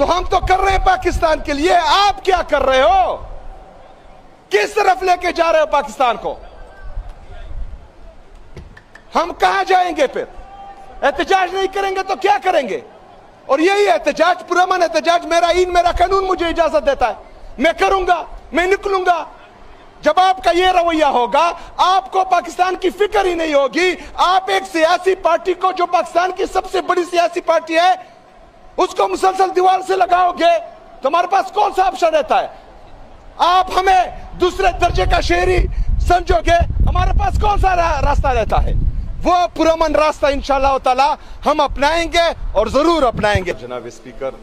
तो हम तो कर रहे हैं पाकिस्तान के लिए, आप क्या कर रहे हो? किस तरफ लेके जा रहे हो पाकिस्तान को? हम कहां जाएंगे फिर? एहतजाज नहीं करेंगे तो क्या करेंगे? और यही एहतजाज, पुरअमन एहतजाज, मेरा ईन मेरा कानून मुझे इजाजत देता है, मैं करूंगा, मैं निकलूंगा। जब आपका यह रवैया होगा, आपको पाकिस्तान की फिक्र ही नहीं होगी। आप एक सियासी पार्टी को, जो पाकिस्तान की सबसे बड़ी सियासी पार्टी है, उसको मुसलसल दीवार से लगाओगे तो हमारे पास कौन सा ऑप्शन रहता है? आप हमें दूसरे दर्जे का शहरी समझोगे, हमारे पास कौन सा रास्ता रहता है? वो पुरअमन रास्ता इंशाअल्लाह ताला हम अपनाएंगे और जरूर अपनाएंगे। जनाब स्पीकर,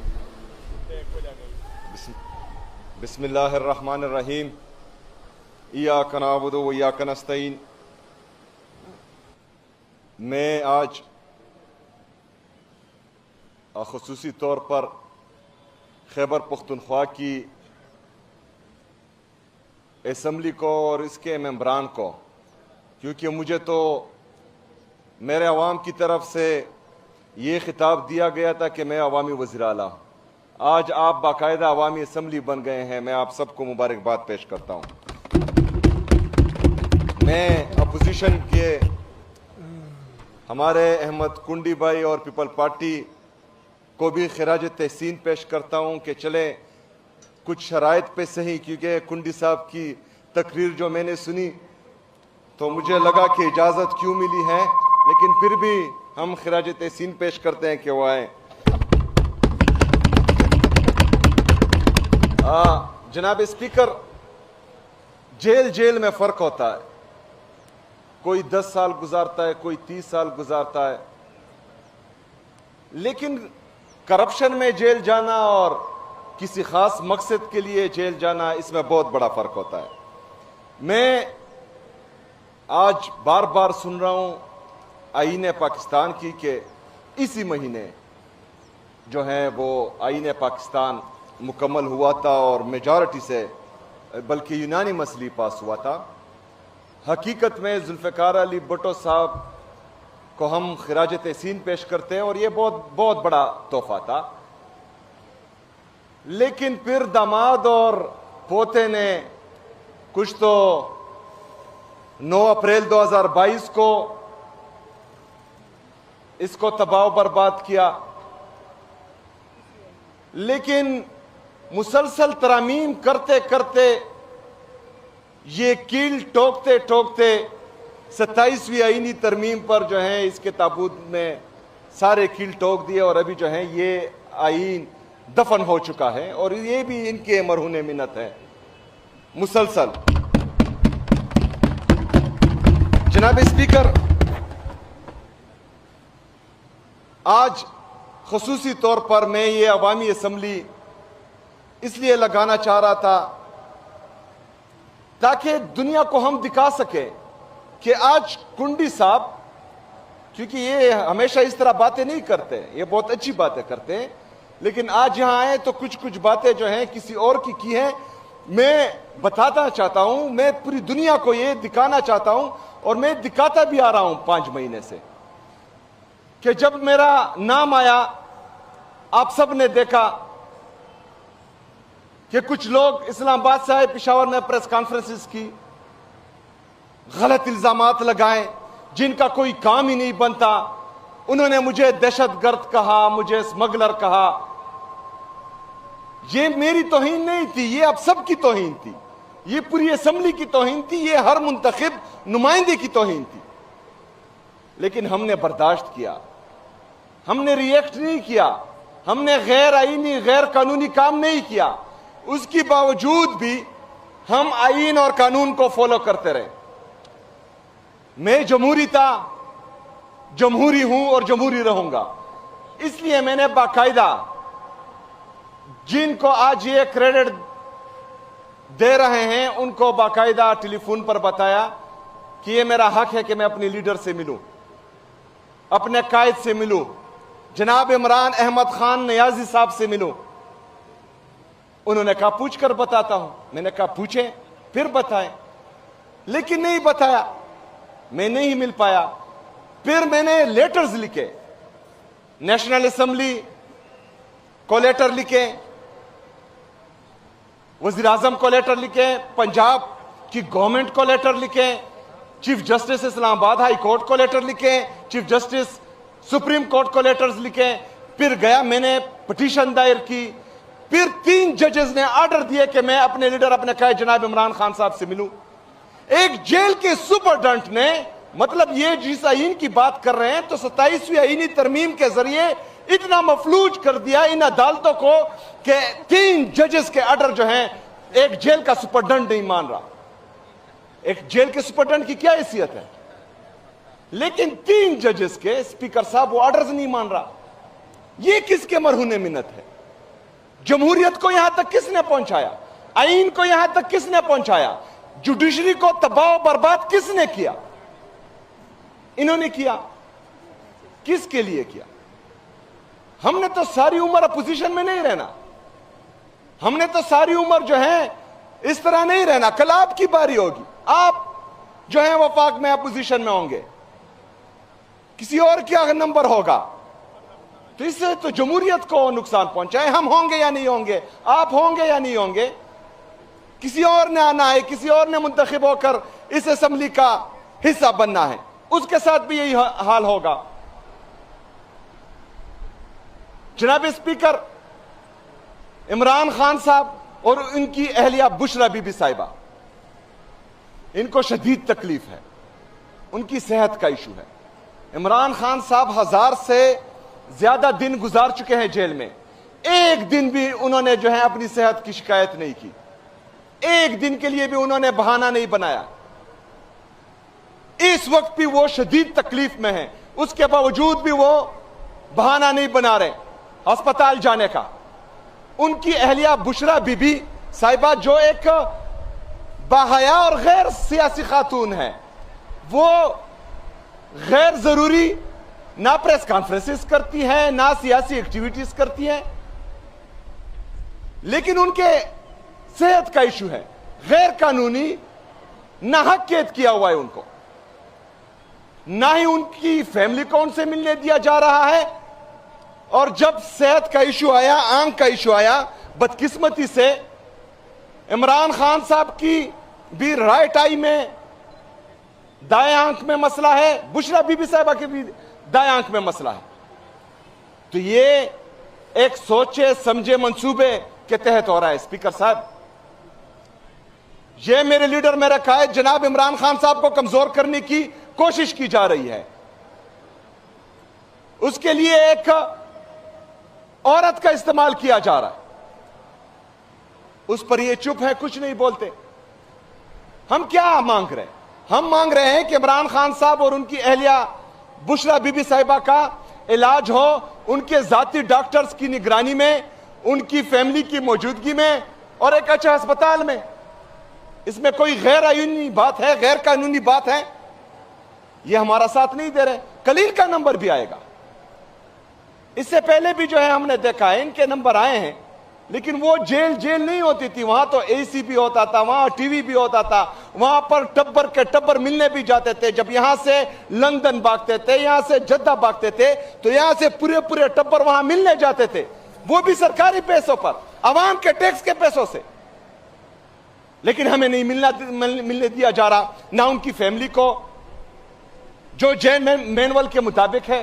बिस्मिल्लाहिर्रहमानिर्रहीम, इय्याका नअबुदु व इय्याका नस्तईन। मैं आज खुसूसी तौर पर खैबर पख्तूनख्वा की असम्बली को और इसके मेंबरान को, क्योंकि मुझे तो मेरे अवाम की तरफ से ये खिताब दिया गया था कि मैं अवामी वज़ीर आला हूँ, आज आप बाकायदा अवामी असम्बली बन गए हैं। मैं आप सबको मुबारकबाद पेश करता हूँ। मैं अपोजिशन के हमारे अहमद कुंडी भाई और पीपल पार्टी को भी खिराज तहसीन पेश करता हूँ कि चले कुछ शराइत पे सही, क्योंकि कुंडी साहब की तकरीर जो मैंने सुनी तो मुझे लगा कि इजाज़त क्यों मिली है, लेकिन फिर भी हम खिराज तहसीन पेश करते हैं कि वो आए। जनाब स्पीकर, जेल में फर्क होता है। कोई 10 साल गुजारता है, कोई 30 साल गुजारता है, लेकिन करप्शन में जेल जाना और किसी खास मकसद के लिए जेल जाना, इसमें बहुत बड़ा फर्क होता है। मैं आज बार बार सुन रहा हूं आईन पाकिस्तान की कि इसी महीने जो है वो आईन पाकिस्तान मुकम्मल हुआ था और मेजॉरिटी से, बल्कि यूनानिमसली पास हुआ था। हकीकत में जुल्फ़िकार अली भुट्टो साहब को हम खिराज तहसीन पेश करते हैं और ये बहुत बहुत बड़ा तोहफा था। लेकिन फिर दामाद और पोते ने कुछ तो 9 अप्रैल 2022 को इसको तबाह बर्बाद किया। लेकिन मुसलसल तरामीम करते करते, ये कील ठोकते ठोकते 27वीं आईनी तरमीम पर जो है इसके ताबूत में सारे कील ठोक दिए और अभी जो है ये आईन दफन हो चुका है और ये भी इनके मरहूने मिन्नत है मुसलसल। जनाब स्पीकर, आज खुसूसी तौर पर मैं ये अवामी असम्बली इसलिए लगाना चाह रहा था ताकि दुनिया को हम दिखा सके कि आज कुंडी साहब, क्योंकि ये हमेशा इस तरह बातें नहीं करते, ये बहुत अच्छी बातें करते हैं, लेकिन आज यहां आए तो कुछ कुछ बातें जो हैं किसी और की है। मैं बताना चाहता हूं, मैं पूरी दुनिया को ये दिखाना चाहता हूं और मैं दिखाता भी आ रहा हूं 5 महीने से कि जब मेरा नाम आया, आप सब ने देखा कि कुछ लोग इस्लामाबाद से आए, पेशावर में प्रेस कॉन्फ्रेंसेस की, गलत इल्जामात लगाए जिनका कोई काम ही नहीं बनता। उन्होंने मुझे दहशतगर्द कहा, मुझे स्मगलर कहा। ये मेरी तौहीन नहीं थी, ये आप सबकी तौहीन थी, ये पूरी असम्बली की तौहीन थी, ये हर मुंतखब नुमाइंदे की तौहीन थी। लेकिन हमने बर्दाश्त किया, हमने रिएक्ट नहीं किया, हमने गैर आईनी गैर कानूनी काम नहीं किया। उसके बावजूद भी हम आईन और कानून को फॉलो करते रहे। मैं जमहूरी था, जमहूरी हूं और जमहूरी रहूंगा। इसलिए मैंने बाकायदा जिनको आज ये क्रेडिट दे रहे हैं उनको बाकायदा टेलीफोन पर बताया कि ये मेरा हक है कि मैं अपने लीडर से मिलूं, अपने कायद से मिलूं, जनाब इमरान अहमद खान नियाजी साहब से मिलूं। उन्होंने कहा पूछ कर बताता हूं। मैंने कहा पूछें फिर बताएं, लेकिन नहीं बताया, मैं नहीं मिल पाया। फिर मैंने लेटर्स लिखे नेशनल असेंबली, को लेटर लिखे, वजीर आजम को लेटर लिखे, पंजाब की गवर्नमेंट को लेटर लिखे, chief justice Islamabad high court को लेटर लिखे, चीफ जस्टिस सुप्रीम कोर्ट को लेटर्स लिखे, फिर गया मैंने पिटीशन दायर की, फिर 3 जजेस ने ऑर्डर दिए कि मैं अपने लीडर अपने कहे जनाब इमरान खान साहब से मिलूं। एक जेल के सुपरडेंट ने, मतलब ये जिस आईन की बात कर रहे हैं तो 27वीं आईनी तरमीम के जरिए इतना मफलूज कर दिया इन अदालतों को कि 3 जजेस के ऑर्डर जो हैं एक जेल का सुपरडेंट नहीं मान रहा। एक जेल के सुपरडेंट की क्या हैसियत है, लेकिन 3 जजेस के स्पीकर साहब वो ऑर्डर्स नहीं मान रहा। ये किसके मरहूने मिन्नत है? जमहूरियत को यहां तक किसने पहुंचाया? आईन को यहां तक किसने पहुंचाया? जुडिशरी को तबाह बर्बाद किसने किया? इन्होंने किया। किसके लिए किया? हमने तो सारी उम्र अपोजिशन में नहीं रहना, हमने तो सारी उम्र जो है इस तरह नहीं रहना। कल आपकी बारी होगी, आप जो है वफाक में अपोजिशन में होंगे, किसी और क्या नंबर होगा, तो इससे तो जमहूरियत को नुकसान पहुंचा है। हम होंगे या नहीं होंगे, आप होंगे या नहीं होंगे, किसी और ने आना है, किसी और ने मुंतखब होकर इस असेंबली का हिस्सा बनना है, उसके साथ भी यही हाल होगा। जनाब स्पीकर, इमरान खान साहब और उनकी अहलिया बुशरा बीबी साहिबा, इनको शदीद तकलीफ है, उनकी सेहत का इशू है। इमरान खान साहब 1000 से ज्यादा दिन गुजार चुके हैं जेल में, एक दिन भी उन्होंने जो है अपनी सेहत की शिकायत नहीं की, एक दिन के लिए भी उन्होंने बहाना नहीं बनाया। इस वक्त भी वो शदीद तकलीफ में हैं, उसके बावजूद भी वो बहाना नहीं बना रहे अस्पताल जाने का। उनकी अहलिया बुशरा बीबी साहिबा जो एक बाहया और गैर सियासी खातून है, वो गैर जरूरी ना प्रेस कॉन्फ्रेंसेस करती हैं, ना सियासी एक्टिविटीज करती हैं, लेकिन उनके सेहत का इशू है, गैर कानूनी नाहक कैद किया हुआ है उनको, ना ही उनकी फैमिली को उनसे मिलने दिया जा रहा है। और जब सेहत का इशू आया, आंख का इशू आया, बदकिस्मती से इमरान खान साहब की भी राइट आई में दाएं आंख में मसला है, बुशरा बीबी साहिबा की भी दाएं आंख में मसला है। तो ये एक सोचे समझे मंसूबे के तहत हो रहा है। स्पीकर साहब, ये मेरे लीडर में रखा है, जनाब इमरान खान साहब को कमजोर करने की कोशिश की जा रही है। उसके लिए एक औरत का इस्तेमाल किया जा रहा है, उस पर ये चुप है, कुछ नहीं बोलते। हम क्या मांग रहे हैं? हम मांग रहे हैं कि इमरान खान साहब और उनकी अहलिया बुशरा बीबी साहिबा का इलाज हो, उनके जाती डॉक्टर्स की निगरानी में, उनकी फैमिली की मौजूदगी में और एक अच्छा अस्पताल में। इसमें कोई गैर आईनी बात है, गैर कानूनी बात है, ये हमारा साथ नहीं दे रहे। कलील का नंबर भी आएगा, इससे पहले भी जो है हमने देखा है इनके नंबर आए हैं, लेकिन वो जेल जेल नहीं होती थी, वहां तो एसी भी होता था, वहां टीवी भी होता था, वहां पर टब्बर के टब्बर मिलने भी जाते थे। जब यहां से लंदन भागते थे, यहां से जद्दा भागते थे, तो यहां से पूरे पूरे टब्बर वहां मिलने जाते थे, वो भी सरकारी पैसों पर, आवाम के टैक्स के पैसों से। लेकिन हमें नहीं मिलने दिया जा रहा, ना उनकी फैमिली को, जो जेल मैनुअल के मुताबिक है।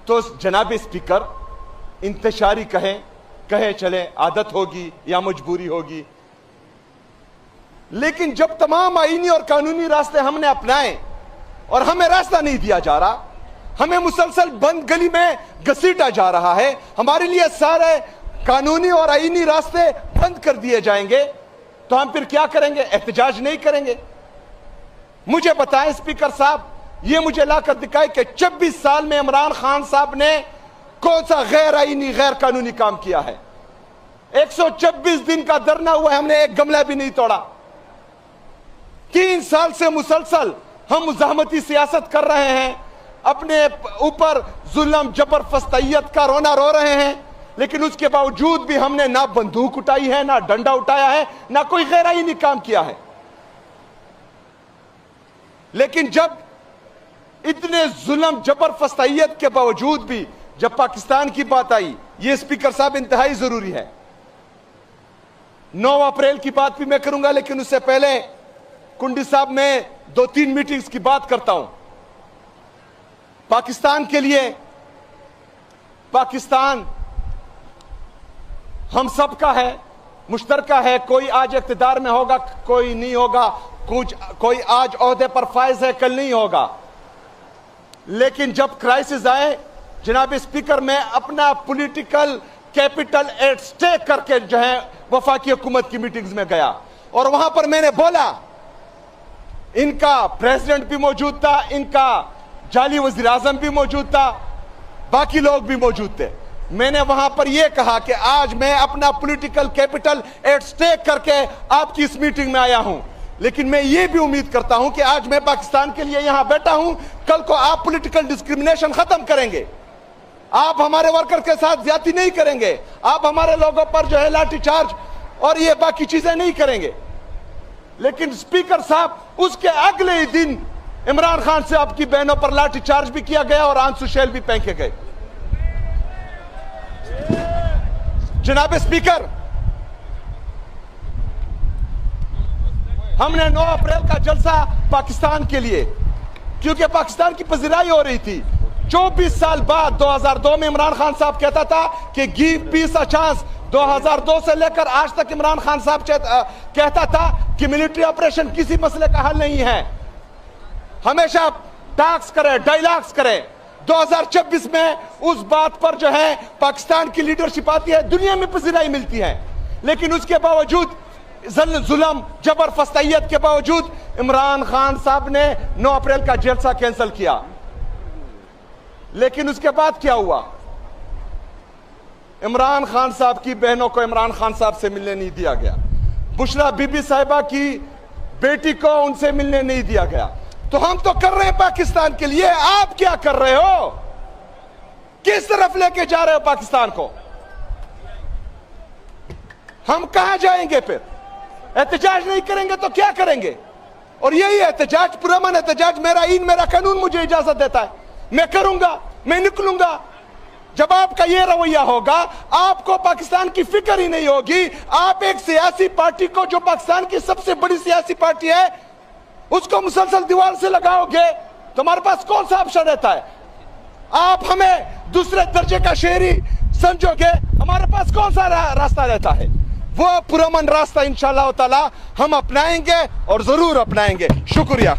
तो जनाब स्पीकर, इंतशारी कहे चले, आदत होगी या मजबूरी होगी, लेकिन जब तमाम आईनी और कानूनी रास्ते हमने अपनाए और हमें रास्ता नहीं दिया जा रहा, हमें मुसलसल बंद गली में घसीटा जा रहा है, हमारे लिए सारे कानूनी और आईनी रास्ते बंद कर दिए जाएंगे, तो हम फिर क्या करेंगे? एहतजाज नहीं करेंगे? मुझे बताएं स्पीकर साहब, ये मुझे लाकर दिखाए कि 26 साल में इमरान खान साहब ने कौन सा गैर आईनी गैर कानूनी काम किया है? 126 दिन का धरना हुआ है, हमने एक गमला भी नहीं तोड़ा। 3 साल से मुसलसल हम मुजाहमती सियासत कर रहे हैं, अपने ऊपर जुल्म जबरदस्तियत का रोना रो रहे हैं, लेकिन उसके बावजूद भी हमने ना बंदूक उठाई है, ना डंडा उठाया है, ना कोई गैर आईनी काम किया है। लेकिन जब इतने जुल्म जबरदस्तियत के बावजूद भी जब पाकिस्तान की बात आई, ये स्पीकर साहब इंतहाई जरूरी है। 9 अप्रैल की बात भी मैं करूंगा, लेकिन उससे पहले कुंडी साहब मैं 2-3 मीटिंग्स की बात करता हूं। पाकिस्तान के लिए, पाकिस्तान हम सबका है, मुश्तरका है। कोई आज इख्तिदार में होगा, कोई नहीं होगा, कोई आज ओहदे पर फायज है, कल नहीं होगा। लेकिन जब क्राइसिस आए, जनाब स्पीकर, मैं अपना पॉलिटिकल कैपिटल एट स्टेक करके जो है वफाकी हुकूमत की मीटिंग्स में गया, और वहां पर मैंने बोला, इनका प्रेसिडेंट भी मौजूद था, इनका जाली वजीर आजम भी मौजूद था, बाकी लोग भी मौजूद थे। मैंने वहां पर यह कहा कि आज मैं अपना पॉलिटिकल कैपिटल एट स्टेक करके आपकी इस मीटिंग में आया हूं, लेकिन मैं ये भी उम्मीद करता हूं कि आज मैं पाकिस्तान के लिए यहां बैठा हूं, कल को आप पॉलिटिकल डिस्क्रिमिनेशन खत्म करेंगे, आप हमारे वर्कर के साथ ज्यादती नहीं करेंगे, आप हमारे लोगों पर जो है लाठीचार्ज और ये बाकी चीजें नहीं करेंगे। लेकिन स्पीकर साहब, उसके अगले ही दिन इमरान खान से आपकी बहनों पर लाठीचार्ज भी किया गया और आंसू शेल भी फेंके गए। जनाब स्पीकर, हमने 9 अप्रैल का जलसा पाकिस्तान के लिए, क्योंकि पाकिस्तान की पजीराई हो रही थी। 24 साल बाद 2002 में इमरान खान साहब कहता था कि गिव पीस अ चांस। 2002 से लेकर आज तक इमरान खान साहब कहता था कि मिलिट्री ऑपरेशन किसी मसले का हल नहीं है, हमेशा टॉक्स करे, डायलॉग्स करे। 2026 में उस बात पर जो है पाकिस्तान की लीडरशिप आती है, दुनिया में पजीराई मिलती है, लेकिन उसके बावजूद जुल्म, जबर, फस्तैयत के बावजूद इमरान खान साहब ने 9 अप्रैल का जलसा कैंसिल किया। लेकिन उसके बाद क्या हुआ? इमरान खान साहब की बहनों को इमरान खान साहब से मिलने नहीं दिया गया, बुशरा बीबी साहिबा की बेटी को उनसे मिलने नहीं दिया गया। तो हम तो कर रहे हैं पाकिस्तान के लिए, आप क्या कर रहे हो? किस तरफ लेके जा रहे हो पाकिस्तान को? हम कहां जाएंगे फिर? एहतजाज नहीं करेंगे तो क्या करेंगे? और यही एहतजाज, पुरअमन एहतजाज, मेरा ईन मेरा कानून मुझे इजाजत देता है, मैं करूंगा, मैं निकलूंगा। जब आपका यह रवैया होगा, आपको पाकिस्तान की फिक्र ही नहीं होगी। आप एक सियासी पार्टी को, जो पाकिस्तान की सबसे बड़ी सियासी पार्टी है, उसको मुसलसल दीवार से लगाओगे तो हमारे पास कौन सा ऑप्शन रहता है? आप हमें दूसरे दर्जे का शहरी समझोगे, हमारे पास कौन सा रास्ता रहता है? वो पुरअमन रास्ता इंशाअल्लाह ताला हम अपनाएंगे और जरूर अपनाएंगे। शुक्रिया।